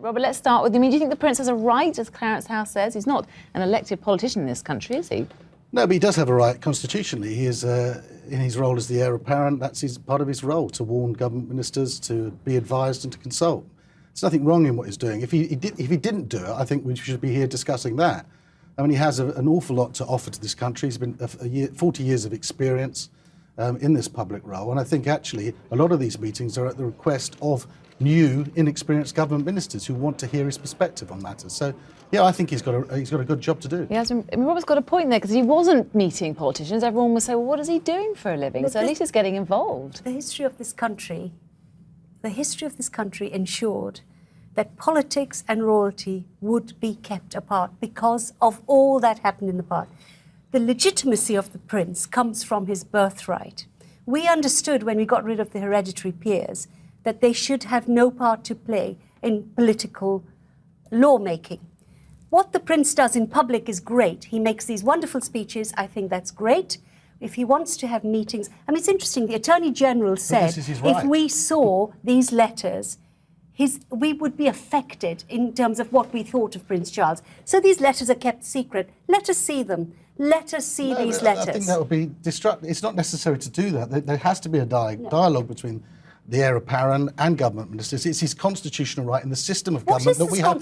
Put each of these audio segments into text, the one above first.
Robert, let's start with you. I mean, do you think the Prince has a right, as Clarence House says? He's not an elected politician in this country, is he? No, but he does have a right constitutionally. He is, in his role as the heir apparent, that's part of his role, to warn government ministers, to be advised and to consult. There's nothing wrong in what he's doing. If he didn't do it, I think we should be here discussing that. I mean, he has an awful lot to offer to this country. He's been 40 years of experience in this public role. And I think actually a lot of these meetings are at the request of new, inexperienced government ministers who want to hear his perspective on matters. So, yeah, I think he's got a good job to do. He has. I mean, Robert's got a point there, because he wasn't meeting politicians. Everyone would say, well, what is he doing for a living? So at least he's getting involved. The history of this country ensured that politics and royalty would be kept apart because of all that happened in the past. The legitimacy of the prince comes from his birthright. We understood when we got rid of the hereditary peers that they should have no part to play in political lawmaking. What the prince does in public is great. He makes these wonderful speeches. I think that's great. If he wants to have meetings, I mean, it's interesting. The Attorney General said if we saw these letters, we would be affected in terms of what we thought of Prince Charles. So these letters are kept secret. Let us see them. Let us see these letters. I think that would be destructive. It's not necessary to do that. There has to be a dialogue between the heir apparent and government ministers. It's his constitutional right in the system of government that we have.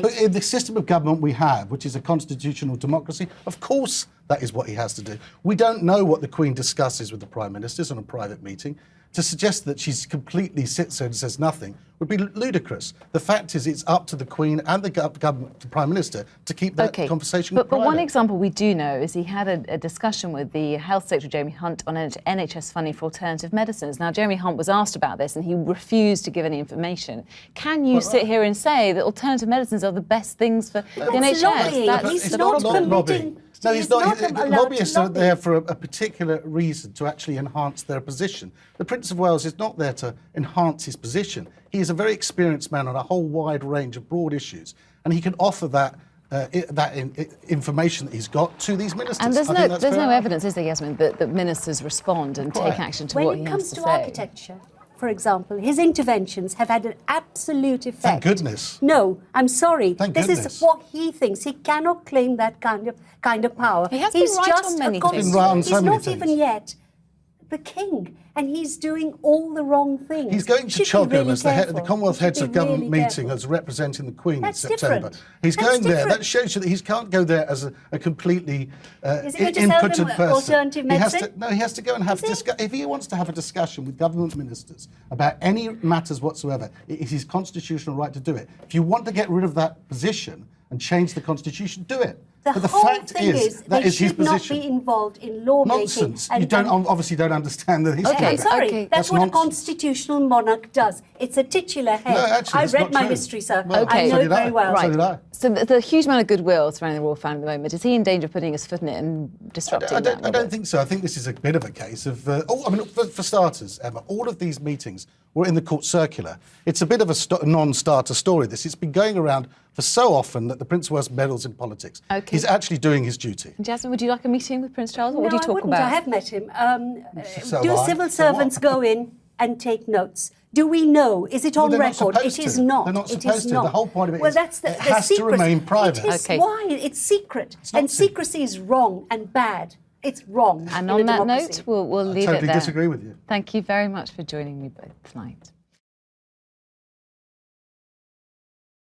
But in the system of government we have, which is a constitutional democracy, of course that is what he has to do. We don't know what the Queen discusses with the Prime Ministers on a private meeting. To suggest that she's completely sits there and says nothing would be ludicrous. The fact is, it's up to the Queen and the government, the Prime Minister, to keep that conversation private. But one example we do know is he had a discussion with the Health Secretary, Jeremy Hunt, on NHS funding for alternative medicines. Now, Jeremy Hunt was asked about this and he refused to give any information. Can you sit here and say that alternative medicines are the best things for the NHS? He's not permitting... No, he's not. Lobbyists are there for a particular reason, to actually enhance their position. The Prince of Wales is not there to enhance his position. He is a very experienced man on a whole wide range of broad issues, and he can offer that information that he's got to these ministers. And there's no evidence, is there, Yasmin, that ministers respond and take action to what he has to say? When it comes to architecture, for example, his interventions have had an absolute effect. Thank goodness. No, I'm sorry. This is what he thinks. He cannot claim that kind of power. He has been right on many things. He's not even yet the king, and he's doing all the wrong things. He's going to Cheltenham as the head of the Commonwealth Heads of Government meeting as representing the Queen in September. He's going there. That shows you that he can't go there as a completely impotent person. Alternative medicine? He has to go and have if he wants to have a discussion with government ministers about any matters whatsoever, it is his constitutional right to do it. If you want to get rid of that position and change the constitution, do it. But the fact is that is his position. They should not be involved in lawmaking. Nonsense. You obviously don't understand the history. I'm sorry. That's what a constitutional monarch does. It's a titular head. No, actually, I read my history, sir. I know it very well. Right. So did I. So the huge amount of goodwill surrounding the royal family at the moment, is he in danger of putting his foot in it and disrupting that? I don't think so. I think this is a bit of a case of... for starters, Emma, all of these meetings were in the court circular. It's a bit of a non-starter story, this. It's been going around for so often that the Prince of Wales meddles in politics. He's actually doing his duty. Jasmine, would you like a meeting with Prince Charles? What would you talk about? I have met him. Do civil servants go in and take notes? Do we know? Is it on record? It is not. They're not supposed to. The whole point of it is that's it has to remain private. It is why? It's secret. And secrecy is wrong and bad. It's wrong. And on that note, we'll leave it there. I totally disagree with you. Thank you very much for joining me both tonight.